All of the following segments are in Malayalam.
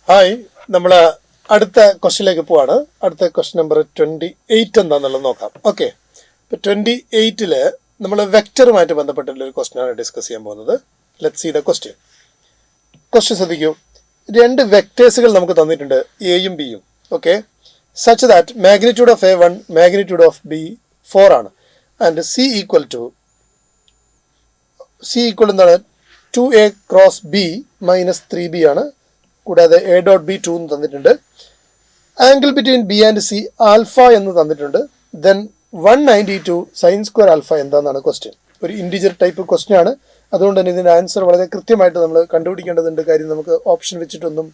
ഹായ്, നമ്മൾ അടുത്ത ക്വസ്റ്റിലേക്ക് പോവാണ്. അടുത്ത ക്വസ്റ്റ്യൻ നമ്പർ 28 എന്താണെന്നുള്ളത് നോക്കാം. ഓക്കെ, ഇപ്പോൾ 28 നമ്മൾ വെക്ടറുമായിട്ട് ബന്ധപ്പെട്ടുള്ള ഒരു ക്വസ്റ്റ്യനാണ് ഡിസ്കസ് ചെയ്യാൻ പോകുന്നത്. Let's see the question. Question ശ്രദ്ധിക്കൂ. രണ്ട് വെക്ടേഴ്സുകൾ നമുക്ക് തന്നിട്ടുണ്ട്, എയും ബിയും. Okay, such that magnitude of A1 magnitude of B 4 ആണ്. ആൻഡ് C ഈക്വൽ എന്താണ് 2A cross B minus 3B ആണ്. കൂടാതെ A ഡോട്ട് B 2 എന്ന് തന്നിട്ടുണ്ട്. Angle between B and C alpha എന്ന് തന്നിട്ടുണ്ട്. ദെൻ 192 സൈൻ സ്ക്വയർ ആൽഫ എന്താണെന്നാണ് ക്വസ്റ്റ്യൻ. ഒരു ഇൻറ്റിജർ ടൈപ്പ് ക്വസ്റ്റ്യൻ ആണ്. അതുകൊണ്ട് തന്നെ ഇതിൻ്റെ ആൻസർ വളരെ കൃത്യമായിട്ട് നമ്മൾ കണ്ടുപിടിക്കേണ്ടതുണ്ട്. കാര്യം നമുക്ക് ഓപ്ഷൻ വെച്ചിട്ടൊന്നും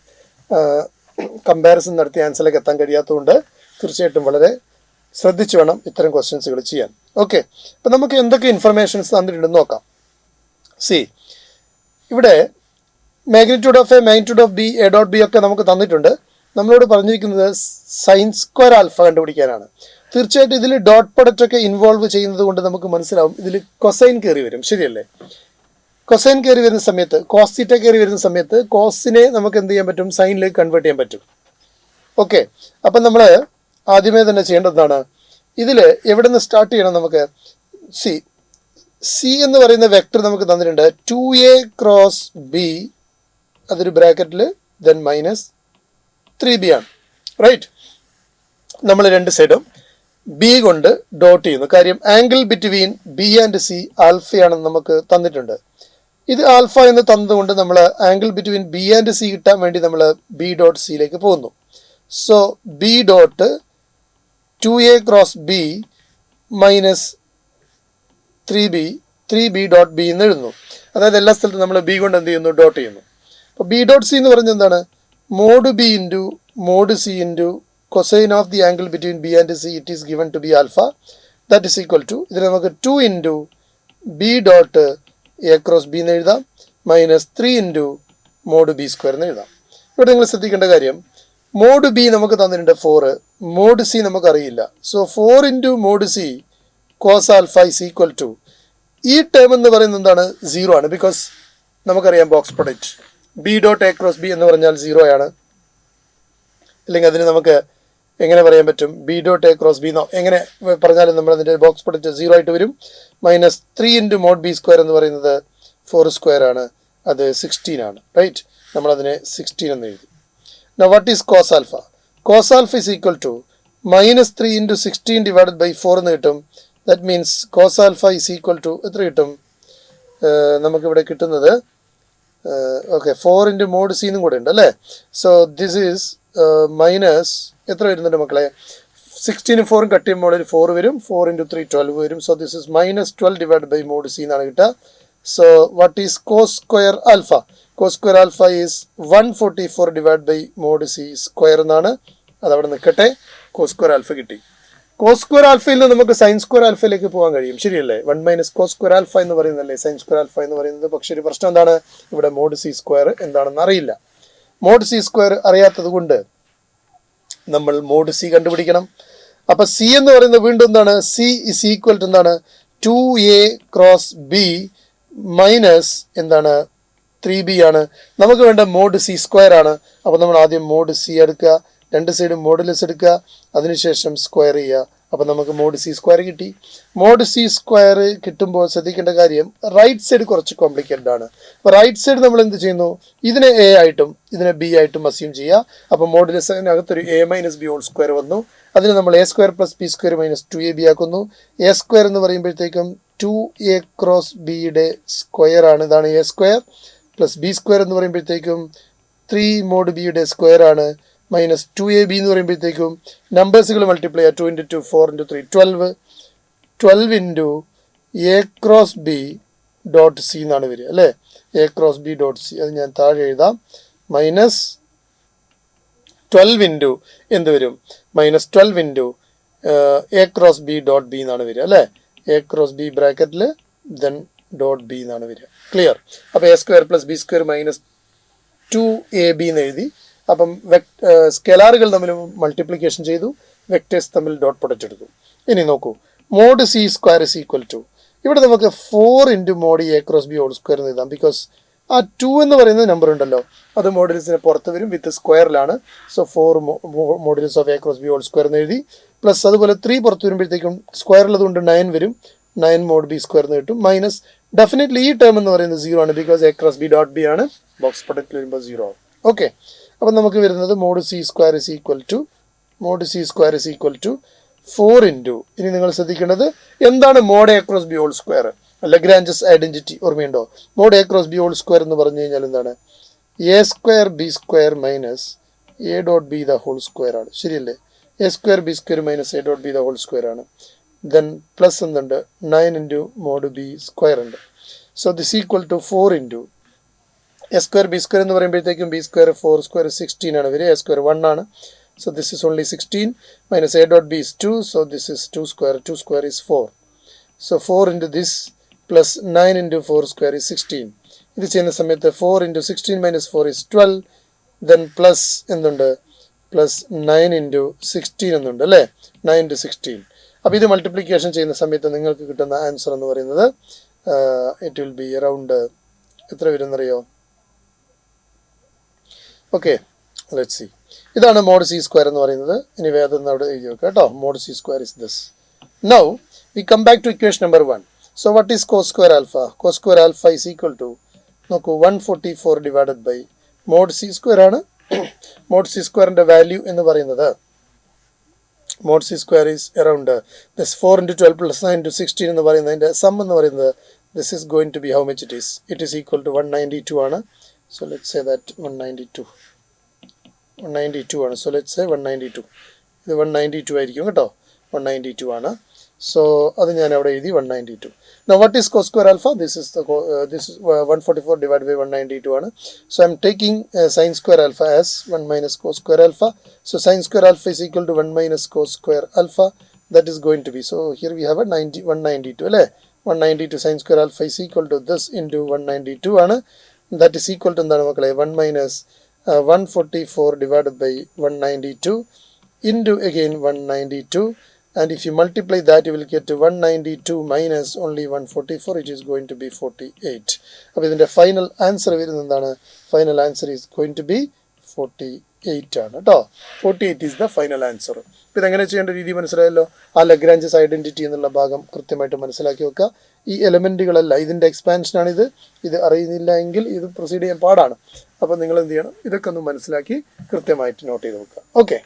കമ്പാരിസൺ നടത്തി ആൻസറിലേക്ക് എത്താൻ കഴിയാത്തതുകൊണ്ട് തീർച്ചയായിട്ടും വളരെ ശ്രദ്ധിച്ച് വേണം ഇത്തരം ക്വസ്റ്റ്യൻസുകൾ ചെയ്യാൻ. ഓക്കെ, അപ്പം നമുക്ക് എന്തൊക്കെ ഇൻഫർമേഷൻസ് തന്നിട്ടുണ്ടെന്ന് നോക്കാം. സി, ഇവിടെ magnitude of A, magnitude of B, A dot B ഒക്കെ നമുക്ക് തന്നിട്ടുണ്ട്. നമ്മളോട് പറഞ്ഞിരിക്കുന്നത് സൈൻ സ്ക്വയർ ആൽഫ കണ്ടുപിടിക്കാനാണ്. തീർച്ചയായിട്ടും ഇതിൽ ഡോട്ട് പ്രൊഡക്റ്റ് ഒക്കെ ഇൻവോൾവ് ചെയ്യുന്നത് കൊണ്ട് നമുക്ക് മനസ്സിലാവും ഇതിൽ കൊസൈൻ കയറി വരും. ശരിയല്ലേ? കൊസൈൻ കയറി വരുന്ന സമയത്ത്, കോസ് തീറ്റ കയറി വരുന്ന സമയത്ത് കോസിനെ നമുക്ക് എന്ത് ചെയ്യാൻ പറ്റും? സൈനിലേക്ക് കൺവേർട്ട് ചെയ്യാൻ പറ്റും. ഓക്കെ, അപ്പം നമ്മൾ ആദ്യമേ തന്നെ ചെയ്യേണ്ടതാണ്, ഇതിൽ എവിടെ നിന്ന് സ്റ്റാർട്ട് ചെയ്യണം? നമുക്ക് സി എന്ന് പറയുന്ന വെക്ടർ നമുക്ക് തന്നിട്ടുണ്ട്. 2A ക്രോസ് B, അതൊരു ബ്രാക്കറ്റിൽ, ദെൻ മൈനസ് 3B ആണ്. റൈറ്റ്, നമ്മൾ രണ്ട് സൈഡും B കൊണ്ട് ഡോട്ട് ചെയ്യുന്നു. കാര്യം angle between B and C ആൽഫയാണെന്ന് നമുക്ക് തന്നിട്ടുണ്ട്. ഇത് ആൽഫ എന്ന് തന്നതുകൊണ്ട് നമ്മൾ angle between B and C കിട്ടാൻ വേണ്ടി നമ്മൾ B ഡോട്ട് സിയിലേക്ക് പോകുന്നു. So B dot 2A cross B minus 3B dot B എന്ന് എഴുതുന്നു. അതായത് എല്ലാ സ്ഥലത്തും നമ്മൾ B കൊണ്ട് എന്ത് ചെയ്യുന്നു? ഡോട്ട് ചെയ്യുന്നു. അപ്പോൾ B ഡോട്ട് സി എന്ന് പറഞ്ഞാൽ എന്താണ്? Mod B into mod C into cosine of the angle between B and C it is given to be alpha. That is equal to, ഇതിൽ നമുക്ക് 2 into B dot A cross B എന്ന് എഴുതാം, minus 3 into mod B square എന്ന് എഴുതാം. ഇവിടെ നിങ്ങൾ ശ്രദ്ധിക്കേണ്ട കാര്യം, മോഡ് B നമുക്ക് തന്നിട്ടുണ്ട് 4, മോഡ് C നമുക്കറിയില്ല. So 4 into mod C cos alpha is equal to, ഈ ടേം എന്ന് പറയുന്നത് എന്താണ്? 0 ആണ്. ബിക്കോസ് നമുക്കറിയാം box product B dot A cross B എന്ന് പറഞ്ഞാൽ 0 ആണ്. അല്ലെങ്കിൽ അതിന് നമുക്ക് എങ്ങനെ പറയാൻ പറ്റും? B dot A cross B എന്നോ എങ്ങനെ പറഞ്ഞാലും നമ്മൾ അതിൻ്റെ ബോക്സ് പ്രൊഡക്റ്റ് 0 ആയിട്ട് വരും. Minus 3 into mod B square എന്ന് പറയുന്നത് 4 സ്ക്വയർ ആണ്, അത് 16 ആണ്. റൈറ്റ്, നമ്മളതിനെ 16 എന്ന് എഴുതി. Now what is cos alpha? Cos alpha is equal to minus 3 into 16 divided by 4 എന്ന് കിട്ടും. That means cos alpha is equal to എത്ര കിട്ടും? നമുക്കിവിടെ കിട്ടുന്നത് ഓക്കെ 4 ഇൻറ്റു മോഡ് സി എന്നും കൂടെ ഉണ്ട് അല്ലേ. സോ ദിസ് ഈസ് മൈനസ് എത്ര വരുന്നുണ്ട് മക്കളെ? 16 4 കട്ട് ചെയ്യുമ്പോൾ ഒരു 4 വരും. 4 ഇൻറ്റു 3 12 വരും. So this is minus 12 divide by mod C എന്നാണ് കിട്ടുക. So what is cos square alpha? Cos square alpha is 144 divide by mod C square എന്നാണ്. അതവിടെ നിൽക്കട്ടെ. കോസ് സ്ക്വയർ ആൽഫ കിട്ടി. കോസ് സ്ക്വയർ ആൽഫയിൽ നിന്ന് നമുക്ക് സൈൻ സ്ക്വയർ ആൽഫയിലേക്ക് പോകാൻ കഴിയും. ശരിയല്ലേ? 1 മൈനസ് കോസ് സ്ക്വയർ ആൽഫ എന്ന് പറയുന്നതല്ലേ സൈൻ സ്ക്വയർ ആൽഫ എന്ന് പറയുന്നത്. പക്ഷേ ഒരു പ്രശ്നം എന്താണ്? ഇവിടെ മോഡ് സി സ്ക്വയർ എന്താണെന്ന് അറിയില്ല. മോഡ് സി സ്ക്വയർ അറിയാത്തത് കൊണ്ട് നമ്മൾ മോഡ് സി കണ്ടുപിടിക്കണം. അപ്പം സി എന്ന് പറയുന്നത് വീണ്ടും എന്താണ്? സി ഇസ് ഈക്വൽ ടു എന്താണ്? 2A ക്രോസ് B മൈനസ് എന്താണ്? 3B ആണ്. നമുക്ക് വേണ്ട മോഡ് സി സ്ക്വയർ ആണ്. അപ്പോൾ നമ്മൾ ആദ്യം മോഡ് സി എടുക്കുക, രണ്ട് സൈഡും മോഡുലസ് എടുക്കുക, അതിനുശേഷം സ്ക്വയർ ചെയ്യുക. അപ്പോൾ നമുക്ക് മോഡ് സി സ്ക്വയർ കിട്ടി. മോഡ് സി സ്ക്വയർ കിട്ടുമ്പോൾ ശ്രദ്ധിക്കേണ്ട കാര്യം, റൈറ്റ് സൈഡ് കുറച്ച് കോംപ്ലിക്കേറ്റഡ് ആണ്. അപ്പോൾ റൈറ്റ് സൈഡ് നമ്മൾ എന്ത് ചെയ്യുന്നു? ഇതിനെ A ആയിട്ടും ഇതിനെ B ആയിട്ടും അസ്യൂം ചെയ്യുക. അപ്പോൾ മോഡുലസിനകത്തൊരു A minus B whole square വന്നു. അതിന് നമ്മൾ A square plus B square minus 2AB ആക്കുന്നു. A സ്ക്വയർ എന്ന് പറയുമ്പോഴത്തേക്കും 2A ക്രോസ് Bയുടെ സ്ക്വയർ ആണ്. ഇതാണ് A square. Plus B square എന്ന് പറയുമ്പോഴത്തേക്കും 3 മോഡ് Bയുടെ സ്ക്വയർ ആണ്. മൈനസ് 2AB എന്ന് പറയുമ്പോഴത്തേക്കും നമ്പേഴ്സുകൾ മൾട്ടിപ്ലൈ ചെയ്യുക. 2 into 2 4 into 3 12 into A cross B dot C എന്നാണ് വരിക അല്ലേ. A cross B dot C, അത് ഞാൻ താഴെ എഴുതാം. മൈനസ് 12 ഇൻറ്റു എന്ത് വരും? Minus 12 into A cross B dot B എന്നാണ് വരിക അല്ലേ. A ക്രോസ് B ബ്രാക്കറ്റിൽ ദെൻ ഡോട്ട് B എന്നാണ് വരിക. ക്ലിയർ? അപ്പോൾ A square plus B square minus 2AB എന്ന് എഴുതി. അപ്പം സ്കെലാറുകൾ തമ്മിൽ മൾട്ടിപ്ലിക്കേഷൻ ചെയ്തു, വെക്ടേഴ്സ് തമ്മിൽ ഡോട്ട് പ്രൊഡക്റ്റ് എടുത്തു. ഇനി നോക്കൂ, mod C square is equal to, ഇവിടെ നമുക്ക് 4 into mod A cross B whole square എന്ന് എഴുതാം. ബിക്കോസ് ആ 2 എന്ന് പറയുന്ന നമ്പർ ഉണ്ടല്ലോ അത് മോഡുലസിന് പുറത്ത് വരും വിത്ത് സ്ക്വയറിലാണ്. So 4 modulus of a cross b whole square എന്ന് എഴുതി. പ്ലസ് അതുപോലെ 3 പുറത്ത് വരുമ്പോഴത്തേക്കും സ്ക്വയറുള്ളത് കൊണ്ട് 9 വരും. 9 മോഡ് ബി സ്ക്വയർ എന്ന് കിട്ടും. മൈനസ് ഡെഫിനറ്റ്ലി ഈ ടേം എന്ന് പറയുന്നത് 0 ആണ്, because a cross b dot b ആണ്. ബോക്സ് പ്രൊഡക്റ്റിൽ വരുമ്പോൾ 0 ആവും. ഓക്കെ, അപ്പം നമുക്ക് വരുന്നത് mod C square is equal to 4 into, ഇനി നിങ്ങൾ ശ്രദ്ധിക്കേണ്ടത് എന്താണ് mod a cross b whole square? Lagrange's identity ഓർമ്മയുണ്ടോ? Mod a cross b whole square എന്ന് പറഞ്ഞു കഴിഞ്ഞാൽ എന്താണ്? A square B square minus a dot B the whole square ആണ്. ശരിയല്ലേ? A square B square minus a dot B the whole square ആണ്. ദെൻ പ്ലസ് എന്തുണ്ട്? 9 ഇൻറ്റു മോഡ് ബി സ്ക്വയർ ഉണ്ട്. So this equal to 4 into A square B square എന്ന് പറയുമ്പോഴത്തേക്കും ബി സ്ക്വയർ 4 സ്ക്വയർ 16 ആണ് വരിക. എ സ്ക്വയർ 1 ആണ്. So this is only 16 minus a dot b is 2. So this is 2 square. 2 square is 4. So 4 into this plus 9 into 4 square is 16. ഇത് ചെയ്യുന്ന സമയത്ത് 4 into 16 minus 4 is 12. Then plus എന്തുണ്ട്? Plus 9 into 16 എന്നുണ്ട് അല്ലേ? 9 into 16. അപ്പോൾ ഇത് മൾട്ടിപ്ലിക്കേഷൻ ചെയ്യുന്ന സമയത്ത് നിങ്ങൾക്ക് കിട്ടുന്ന ആൻസർ എന്ന് പറയുന്നത് ഇറ്റ് വിൽ ബി അറൗണ്ട് എത്ര വരുന്നറിയോ? Okay, let's see. ഇതാണ് മോഡ് സി സ്ക്വയർ എന്ന് പറയുന്നത്. ഇനി വേദം അവിടെ എഴുതി വെക്കുക കേട്ടോ. Mod C square is this. Now we come back to equation number 1. So what is cos square alpha? Cos square alpha is equal to നോക്കൂ 144 divided by mod C square ആണ്. മോഡ് സി സ്ക്വയറിന്റെ വാല്യൂ എന്ന് പറയുന്നത് mod C square is around this 4 into 12 plus 9 into 16 എന്ന് പറയുന്നതിന്റെ സം എന്ന് പറയുന്നത് this is going to be how much it is? It is equal to 192 ആണ്. സോ ലെറ്റ്സ് സേ ദാറ്റ് 192 ആണ്. So let's say 192. ഇത് 192 ആയിരിക്കും കേട്ടോ. 192 ആണ്. സോ അത് ഞാൻ അവിടെ എഴുതി 192. Now what is cos square alpha? This is 144 divided by 192 ആണ്. So I am taking sin square alpha as 1 minus cos square alpha. So sin square alpha is equal to 1 minus cos square alpha. That is going to be, so here we have a 192 അല്ലേ? 192 sin square alpha is equal to this into 192 ആണ്. That is equal to എന്താണ് മക്കളെ? 1 minus 144 divided by 192 into again 192, and if you multiply that you will get to 192 minus only 144. It is going to be 48. അപ്പോൾ ഇതിന്റെ ഫൈനൽ ആൻസർ വരുന്നത് എന്താണ്? Final answer is going to be 48 ആണ് കേട്ടോ. 48 ഈസ് ദ ഫൈനൽ ആൻസർ. അപ്പോൾ ഇതെങ്ങനെ ചെയ്യേണ്ട രീതി മനസ്സിലായല്ലോ. ആ ലഗ്രാഞ്ചസ് ഐഡന്റിറ്റി എന്നുള്ള ഭാഗം കൃത്യമായിട്ട് മനസ്സിലാക്കി വെക്കുക. ഈ എലമെന്റുകളല്ല, ഇതിന്റെ എക്സ്പാൻഷനാണിത്. ഇത് അറിയുന്നില്ല എങ്കിൽ ഇത് പ്രൊസീഡ് ചെയ്യാൻ പാടാണ്. അപ്പോൾ നിങ്ങൾ എന്ത് ചെയ്യണം? ഇതൊക്കെ ഒന്ന് മനസ്സിലാക്കി കൃത്യമായിട്ട് നോട്ട് ചെയ്ത് വെക്കുക. ഓക്കെ.